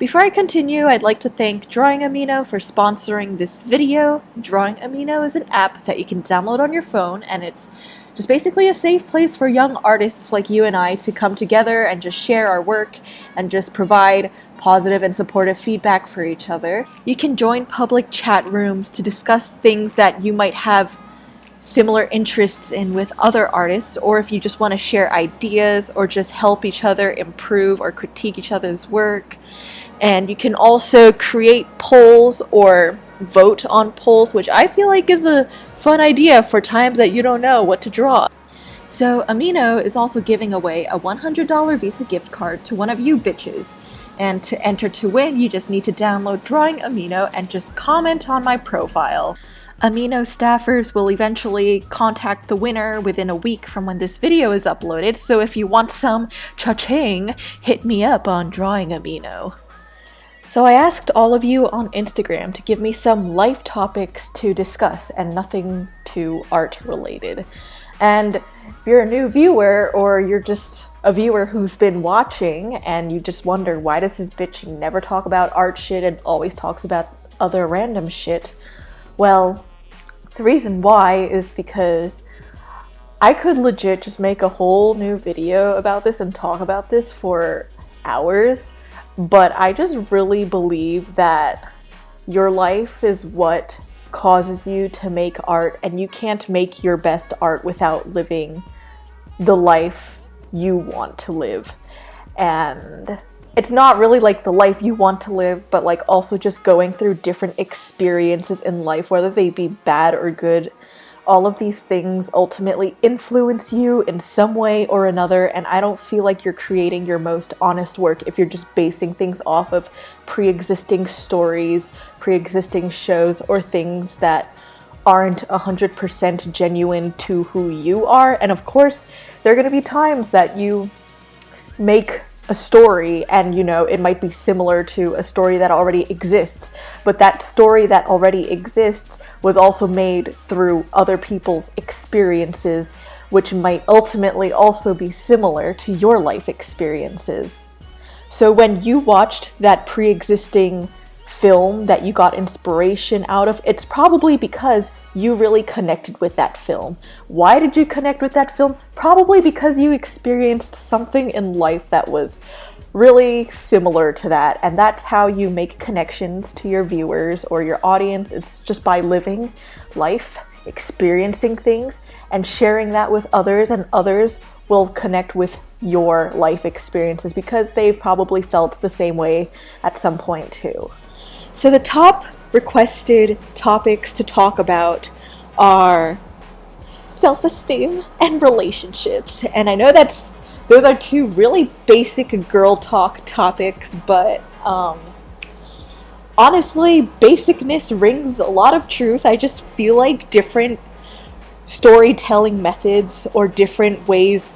Before I continue, I'd like to thank Drawing Amino for sponsoring this video. Drawing Amino is an app that you can download on your phone, and it's just basically a safe place for young artists like you and I to come together and just share our work and just provide positive and supportive feedback for each other. You can join public chat rooms to discuss things that you might have similar interests in with other artists, or if you just want to share ideas or just help each other improve or critique each other's work. And you can also create polls or vote on polls, which I feel like is a fun idea for times that you don't know what to draw. So Amino is also giving away a $100 Visa gift card to one of you bitches. And to enter to win, you just need to download Drawing Amino and just comment on my profile. Amino staffers will eventually contact the winner within a week from when this video is uploaded, so if you want some cha-ching, hit me up on Drawing Amino. So I asked all of you on Instagram to give me some life topics to discuss and nothing too art related. And if you're a new viewer or you're just a viewer who's been watching and you just wonder why does this bitch never talk about art shit and always talks about other random shit, well, the reason why is because I could legit just make a whole new video about this and talk about this for hours, but I just really believe that your life is what causes you to make art, and you can't make your best art without living the life you want to live. And it's not really like the life you want to live, but like also just going through different experiences in life, whether they be bad or good. All of these things ultimately influence you in some way or another, and I don't feel like you're creating your most honest work if you're just basing things off of pre-existing stories, pre-existing shows, or things that aren't 100% genuine to who you are. And of course, there are going to be times that you make a story and, you know, it might be similar to a story that already exists, but that story that already exists was also made through other people's experiences, which might ultimately also be similar to your life experiences. So when you watched that pre-existing film that you got inspiration out of, it's probably because you really connected with that film. Why did you connect with that film? Probably because you experienced something in life that was really similar to that, and that's how you make connections to your viewers or your audience. It's just by living life, experiencing things, and sharing that with others, and others will connect with your life experiences because they've probably felt the same way at some point too. So the top requested topics to talk about are self-esteem and relationships. And I know those are two really basic girl talk topics, but honestly, basicness rings a lot of truth. I just feel like different storytelling methods or different ways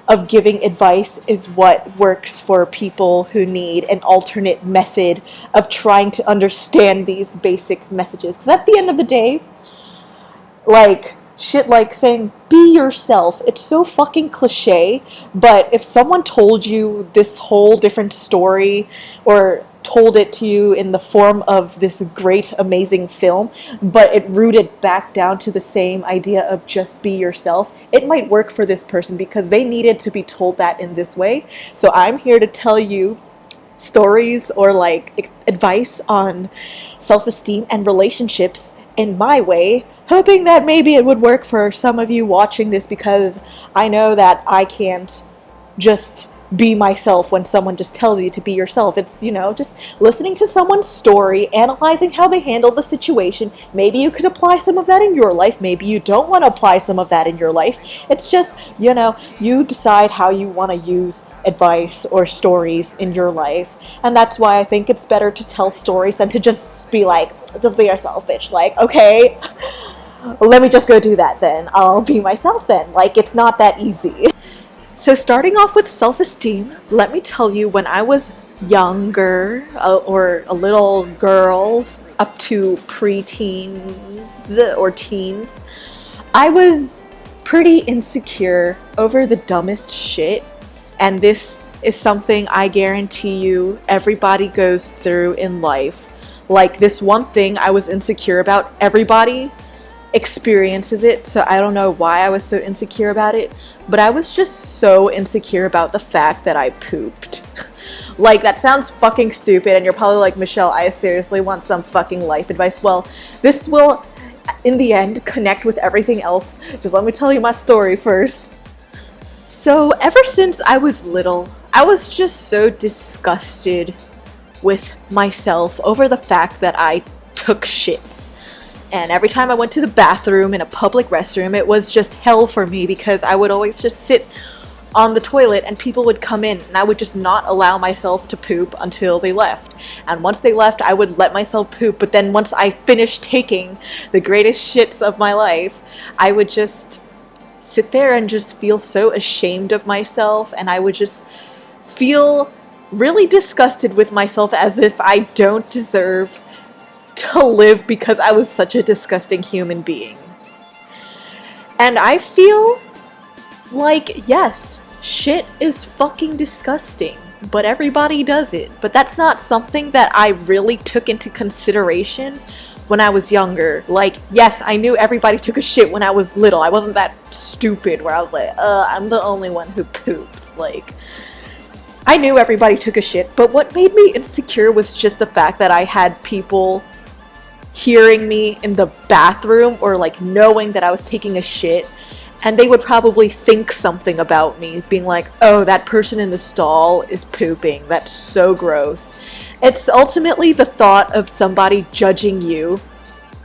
of giving advice is what works for people who need an alternate method of trying to understand these basic messages. Because at the end of the day, like, shit like saying, be yourself, it's so fucking cliche, but if someone told you this whole different story or told it to you in the form of this great, amazing film, but it rooted back down to the same idea of just be yourself, it might work for this person because they needed to be told that in this way. So I'm here to tell you stories or like advice on self-esteem and relationships in my way, hoping that maybe it would work for some of you watching this, because I know that I can't just be myself when someone just tells you to be yourself. It's, you know, just listening to someone's story, analyzing how they handled the situation. Maybe you could apply some of that in your life. Maybe you don't want to apply some of that in your life. It's just, you know, you decide how you want to use advice or stories in your life. And that's why I think it's better to tell stories than to just be like, just be yourself, bitch. Like, okay, let me just go do that then. I'll be myself then. Like, it's not that easy. So starting off with self-esteem, let me tell you, when I was younger, or a little girl up to pre-teens or teens, I was pretty insecure over the dumbest shit, and this is something I guarantee you everybody goes through in life. Like this one thing I was insecure about, everybody experiences it, so I don't know why I was so insecure about it, but I was just so insecure about the fact that I pooped. Like, that sounds fucking stupid, and you're probably like, Michelle, I seriously want some fucking life advice. Well, this will, in the end, connect with everything else. Just let me tell you my story first. So, ever since I was little, I was just so disgusted with myself over the fact that I took shits. And every time I went to the bathroom in a public restroom, it was just hell for me because I would always just sit on the toilet and people would come in and I would just not allow myself to poop until they left. And once they left, I would let myself poop. But then once I finished taking the greatest shits of my life, I would just sit there and just feel so ashamed of myself. And I would just feel really disgusted with myself as if I don't deserve to live because I was such a disgusting human being. And I feel like, yes, shit is fucking disgusting, but everybody does it. But that's not something that I really took into consideration when I was younger. Like, yes, I knew everybody took a shit when I was little. I wasn't that stupid where I was like, I'm the only one who poops. Like, I knew everybody took a shit, but what made me insecure was just the fact that I had people hearing me in the bathroom or like knowing that I was taking a shit, and they would probably think something about me, being like, oh, that person in the stall is pooping, that's so gross. It's ultimately the thought of somebody judging you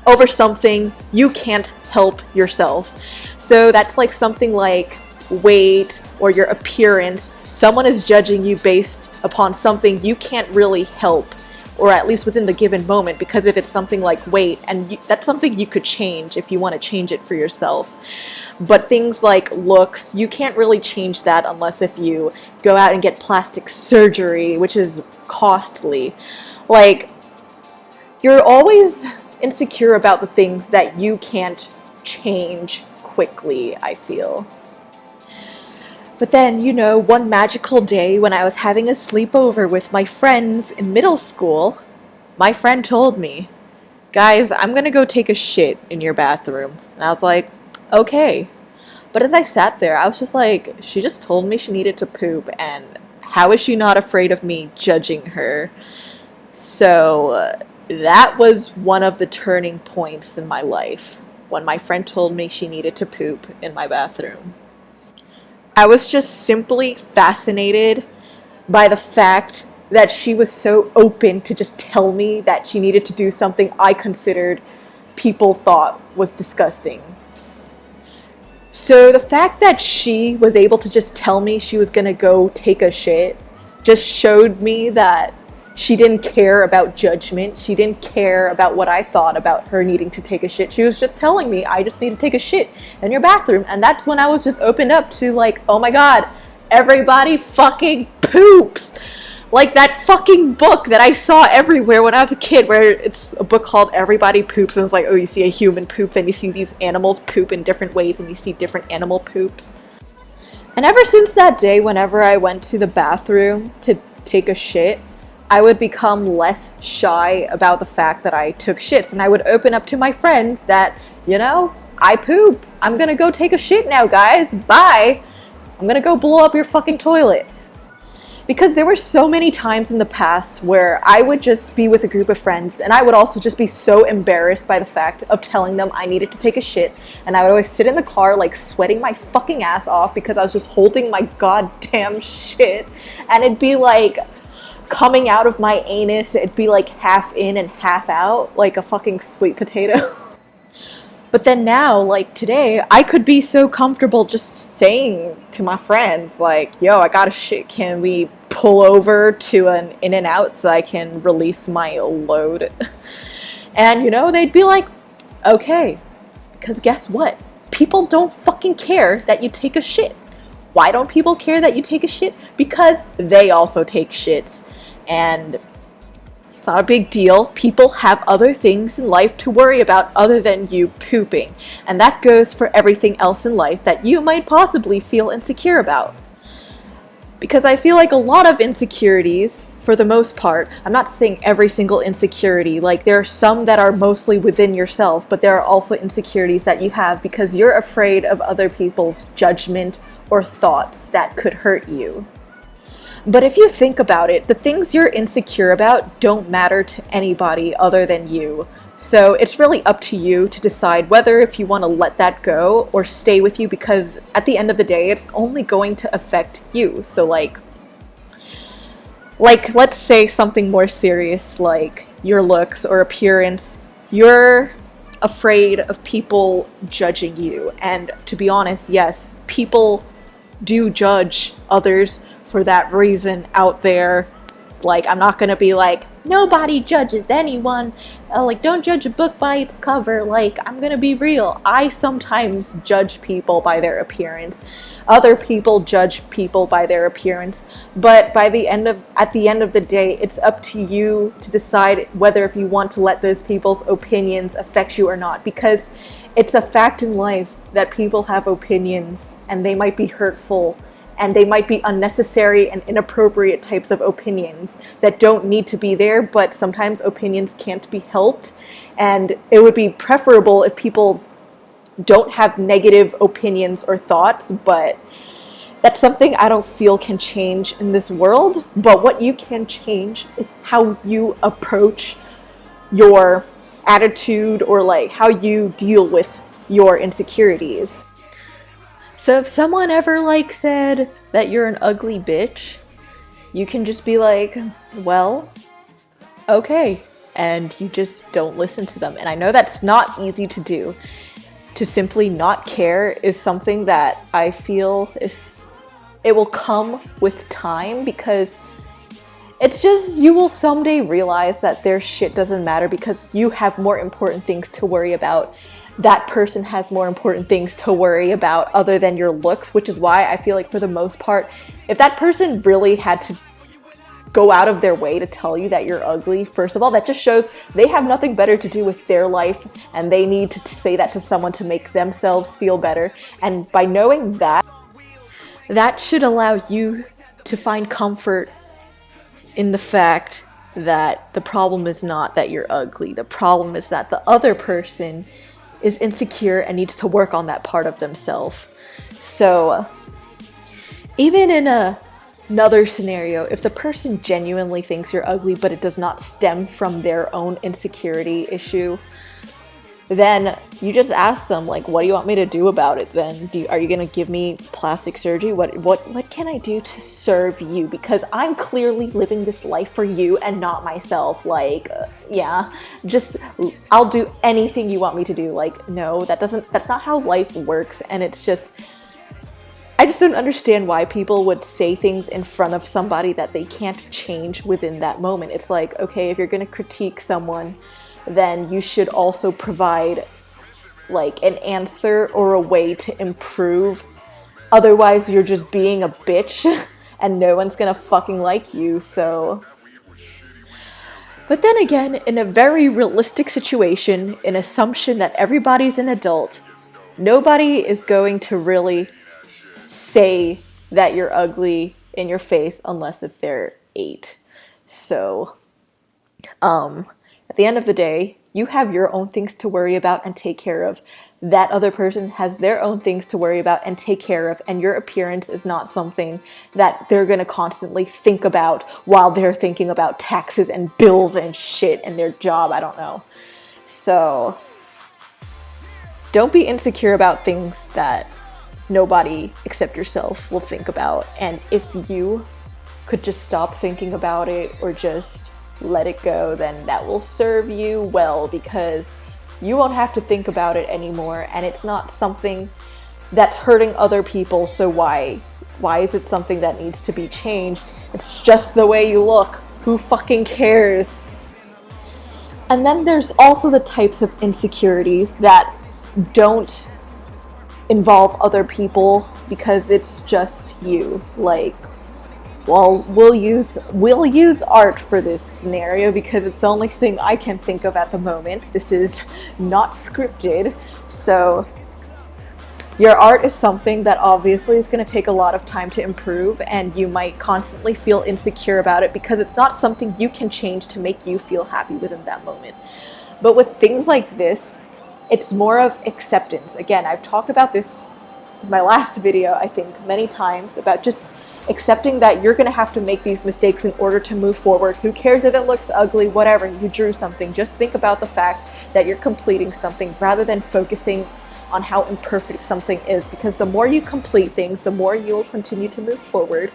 over something you can't help yourself. So that's like something like weight or your appearance. Someone is judging you based upon something you can't really help, or at least within the given moment, because if it's something like weight, and that's something you could change if you want to change it for yourself. But things like looks, you can't really change that unless if you go out and get plastic surgery, which is costly. Like, you're always insecure about the things that you can't change quickly, I feel. But then, you know, one magical day when I was having a sleepover with my friends in middle school, my friend told me, guys, I'm gonna go take a shit in your bathroom. And I was like, okay. But as I sat there, I was just like, she just told me she needed to poop, and how is she not afraid of me judging her? So that was one of the turning points in my life, when my friend told me she needed to poop in my bathroom. I was just simply fascinated by the fact that she was so open to just tell me that she needed to do something I considered people thought was disgusting. So the fact that she was able to just tell me she was gonna go take a shit just showed me that she didn't care about judgment. She didn't care about what I thought about her needing to take a shit. She was just telling me, I just need to take a shit in your bathroom. And that's when I was just opened up to like, oh my god, everybody fucking poops. Like that fucking book that I saw everywhere when I was a kid, where it's a book called Everybody Poops, and it's like, oh, you see a human poop, then you see these animals poop in different ways, and you see different animal poops. And ever since that day, whenever I went to the bathroom to take a shit, I would become less shy about the fact that I took shits, and I would open up to my friends that, you know, I poop. I'm gonna go take a shit now, guys. Bye. I'm gonna go blow up your fucking toilet. Because there were so many times in the past where I would just be with a group of friends, and I would also just be so embarrassed by the fact of telling them I needed to take a shit, and I would always sit in the car like sweating my fucking ass off because I was just holding my goddamn shit, and it'd be like coming out of my anus. It'd be like half in and half out, like a fucking sweet potato. But then now, like today, I could be so comfortable just saying to my friends, like, yo, I got a shit, can we pull over to an In-N-Out so I can release my load? And, you know, they'd be like, okay, because guess what? People don't fucking care that you take a shit. Why don't people care that you take a shit? Because they also take shits. And it's not a big deal. People have other things in life to worry about other than you pooping. And that goes for everything else in life that you might possibly feel insecure about. Because I feel like a lot of insecurities, for the most part, I'm not saying every single insecurity, like there are some that are mostly within yourself, but there are also insecurities that you have because you're afraid of other people's judgment or thoughts that could hurt you. But if you think about it, the things you're insecure about don't matter to anybody other than you. So it's really up to you to decide whether if you want to let that go or stay with you, because at the end of the day, it's only going to affect you. So like let's say something more serious like your looks or appearance. You're afraid of people judging you. And to be honest, yes, people do judge others for that reason out there. Like, I'm not gonna be like, nobody judges anyone, like, don't judge a book by its cover. Like, I'm gonna be real, I sometimes judge people by their appearance. Other people judge people by their appearance, but at the end of the day, it's up to you to decide whether if you want to let those people's opinions affect you or not, because it's a fact in life that people have opinions and they might be hurtful and they might be unnecessary and inappropriate types of opinions that don't need to be there, but sometimes opinions can't be helped. And it would be preferable if people don't have negative opinions or thoughts, but that's something I don't feel can change in this world. But what you can change is how you approach your attitude or like how you deal with your insecurities. So if someone ever like said that you're an ugly bitch, you can just be like, well, okay. And you just don't listen to them. And I know that's not easy to do. To simply not care is something that I feel it will come with time, because it's just, you will someday realize that their shit doesn't matter because you have more important things to worry about. That person has more important things to worry about other than your looks, which is why I feel like for the most part, if that person really had to go out of their way to tell you that you're ugly, first of all, that just shows they have nothing better to do with their life and they need to say that to someone to make themselves feel better. And by knowing that, that should allow you to find comfort in the fact that the problem is not that you're ugly. The problem is that the other person is insecure and needs to work on that part of themselves. So even in another scenario, if the person genuinely thinks you're ugly but it does not stem from their own insecurity issue, then you just ask them, like, what do you want me to do about it then? Are you gonna give me plastic surgery? What can I do to serve you? Because I'm clearly living this life for you and not myself. Like, yeah, just, I'll do anything you want me to do. Like, no, that's not how life works. And it's just, I just don't understand why people would say things in front of somebody that they can't change within that moment. It's like, okay, if you're gonna critique someone, then you should also provide like an answer or a way to improve. Otherwise, you're just being a bitch and no one's gonna fucking like you, so. But then again, in a very realistic situation, an assumption that everybody's an adult, nobody is going to really say that you're ugly in your face unless if they're 8. So, at the end of the day, you have your own things to worry about and take care of. That other person has their own things to worry about and take care of, and your appearance is not something that they're going to constantly think about while they're thinking about taxes and bills and shit and their job. I don't know. So, don't be insecure about things that nobody except yourself will think about. And if you could just stop thinking about it or just let it go, then that will serve you well, because you won't have to think about it anymore, and it's not something that's hurting other people. So why is it something that needs to be changed? It's just the way you look. Who fucking cares? And then there's also the types of insecurities that don't involve other people because it's just you. Like, well, we'll use art for this scenario because it's the only thing I can think of at the moment. This is not scripted. So Your art is something that obviously is going to take a lot of time to improve, and you might constantly feel insecure about it because it's not something you can change to make you feel happy within that moment. But with things like this, it's more of acceptance. Again, I've talked about this in my last video, I think, many times, about just accepting that you're going to have to make these mistakes in order to move forward. Who cares if it looks ugly, whatever, you drew something. Just think about the fact that you're completing something rather than focusing on how imperfect something is, because the more you complete things, the more you'll continue to move forward.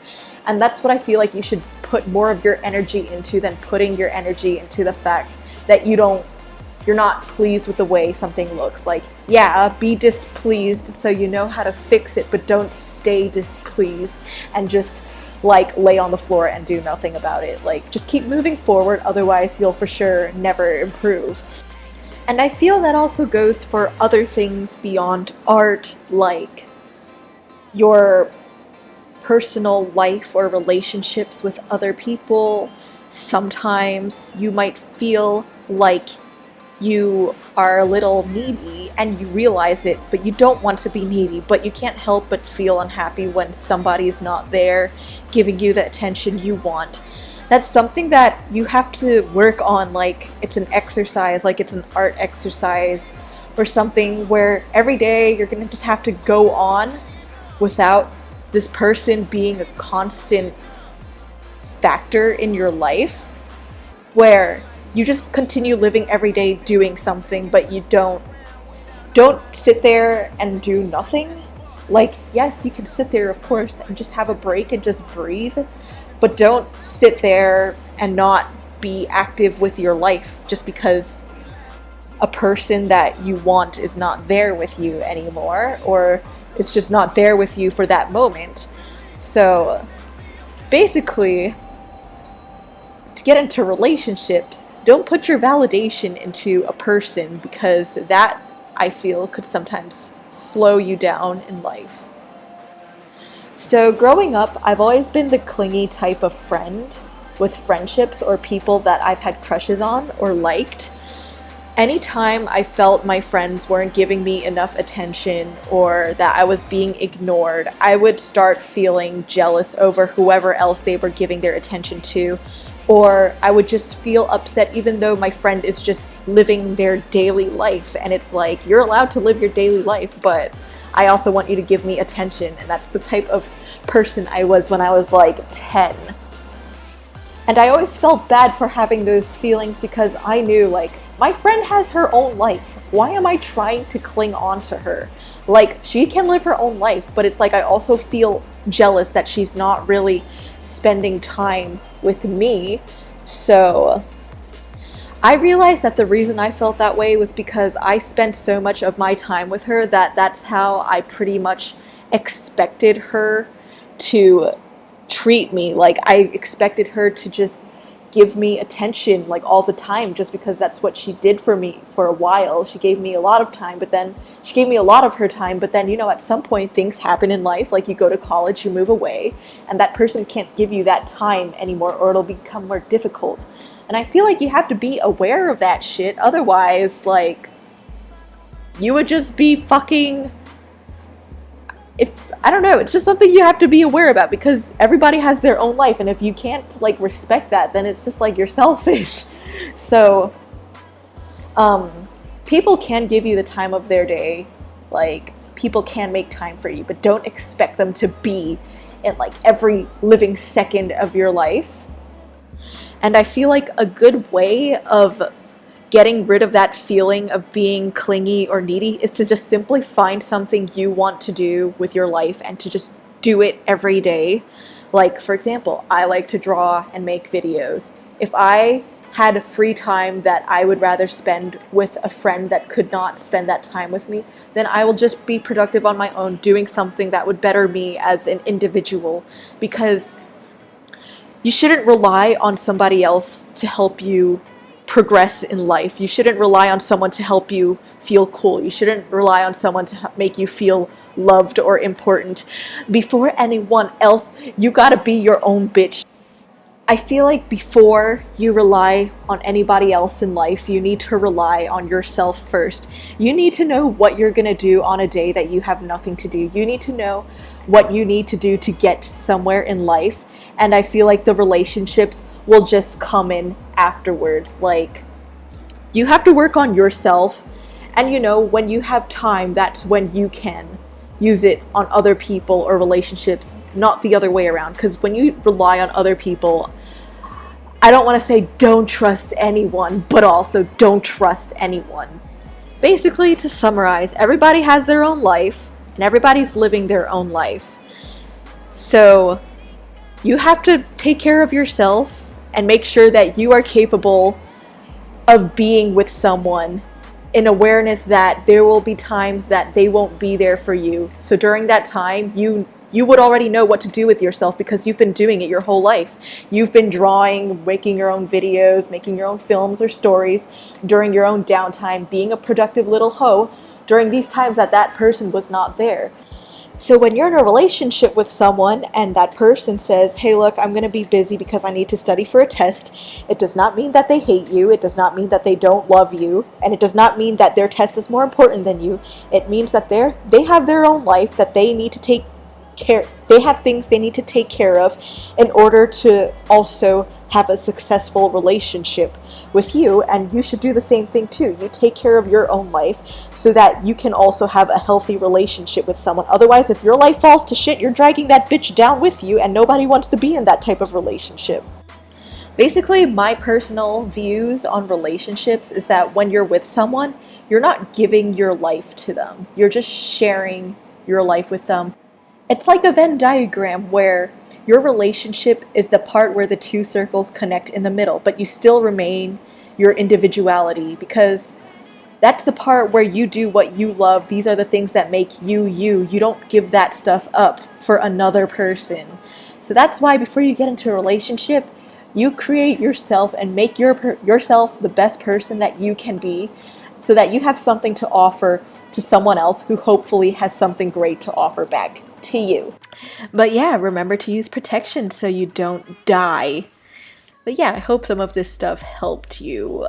And that's what I feel like you should put more of your energy into than putting your energy into the fact that you're not pleased with the way something looks. Like, yeah, be displeased so you know how to fix it, but don't stay displeased and just like lay on the floor and do nothing about it. Like, just keep moving forward, otherwise you'll for sure never improve. And I feel that also goes for other things beyond art, like your personal life or relationships with other people. Sometimes you might feel like you are a little needy and you realize it, but you don't want to be needy, but you can't help but feel unhappy when somebody's not there giving you the attention you want. That's something that you have to work on, like it's an exercise, like it's an art exercise or something, where every day you're gonna just have to go on without this person being a constant factor in your life, where you just continue living every day doing something, but you don't sit there and do nothing. Like, yes, you can sit there, of course, and just have a break and just breathe, but don't sit there and not be active with your life just because a person that you want is not there with you anymore, or it's just not there with you for that moment. So basically, to get into relationships, don't put your validation into a person, because that, I feel, could sometimes slow you down in life. So growing up, I've always been the clingy type of friend with friendships or people that I've had crushes on or liked. Anytime I felt my friends weren't giving me enough attention or that I was being ignored, I would start feeling jealous over whoever else they were giving their attention to. Or I would just feel upset even though my friend is just living their daily life. And it's like, you're allowed to live your daily life, but I also want you to give me attention. And that's the type of person I was when I was like 10. And I always felt bad for having those feelings, because I knew, like, my friend has her own life. Why am I trying to cling on to her? Like, she can live her own life, but it's like I also feel jealous that she's not really spending time with me. So I realized that the reason I felt that way was because I spent so much of my time with her that that's how I pretty much expected her to treat me. Like, I expected her to just give me attention like all the time, just because that's what she did for me for a while. She gave me a lot of time, but then she gave me a lot of her time, but then, you know, at some point things happen in life, like you go to college, you move away, and that person can't give you that time anymore, or it'll become more difficult. And I feel like you have to be aware of that shit, otherwise, like, you would just be fucking, I don't know, it's just something you have to be aware about, because everybody has their own life, and if you can't like respect that, then it's just like you're selfish. So people can give you the time of their day, like people can make time for you, but don't expect them to be in like every living second of your life. And I feel like a good way of getting rid of that feeling of being clingy or needy is to just simply find something you want to do with your life and to just do it every day. Like, for example, I like to draw and make videos. If I had free time that I would rather spend with a friend that could not spend that time with me, then I will just be productive on my own, doing something that would better me as an individual, because you shouldn't rely on somebody else to help you progress in life. You shouldn't rely on someone to help you feel cool. You shouldn't rely on someone to make you feel loved or important. Before anyone else, you gotta be your own bitch. I feel like before you rely on anybody else in life, you need to rely on yourself first. You need to know what you're going to do on a day that you have nothing to do. You need to know what you need to do to get somewhere in life. And I feel like the relationships will just come in afterwards. Like, you have to work on yourself. And when you have time, that's when you can use it on other people or relationships, not the other way around. Because when you rely on other people, I don't want to say don't trust anyone, but also don't trust anyone. Basically, to summarize, everybody has their own life and everybody's living their own life. So you have to take care of yourself and make sure that you are capable of being with someone in awareness that there will be times that they won't be there for you. So during that time, you would already know what to do with yourself because you've been doing it your whole life. You've been drawing, making your own videos, making your own films or stories during your own downtime, being a productive little hoe during these times that person was not there. So when you're in a relationship with someone and that person says, hey, look, I'm going to be busy because I need to study for a test, it does not mean that they hate you. It does not mean that they don't love you. And it does not mean that their test is more important than you. It means that they have their own life that they need to take care. They have things they need to take care of in order to also have a successful relationship with you, and you should do the same thing too. You take care of your own life so that you can also have a healthy relationship with someone. Otherwise, if your life falls to shit, you're dragging that bitch down with you, and nobody wants to be in that type of relationship. Basically, my personal views on relationships is that when you're with someone, you're not giving your life to them. You're just sharing your life with them. It's like a Venn diagram where your relationship is the part where the two circles connect in the middle, but you still remain your individuality because that's the part where you do what you love. These are the things that make you you. You don't give that stuff up for another person. So that's why before you get into a relationship, you create yourself and make yourself the best person that you can be so that you have something to offer to someone else who hopefully has something great to offer back to you. But yeah, remember to use protection so you don't die. But yeah, I hope some of this stuff helped you.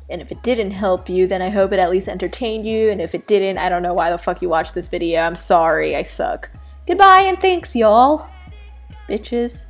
And if it didn't help you, then I hope it at least entertained you. And if it didn't, I don't know why the fuck you watched this video. I'm sorry, I suck. Goodbye and thanks, y'all. Bitches.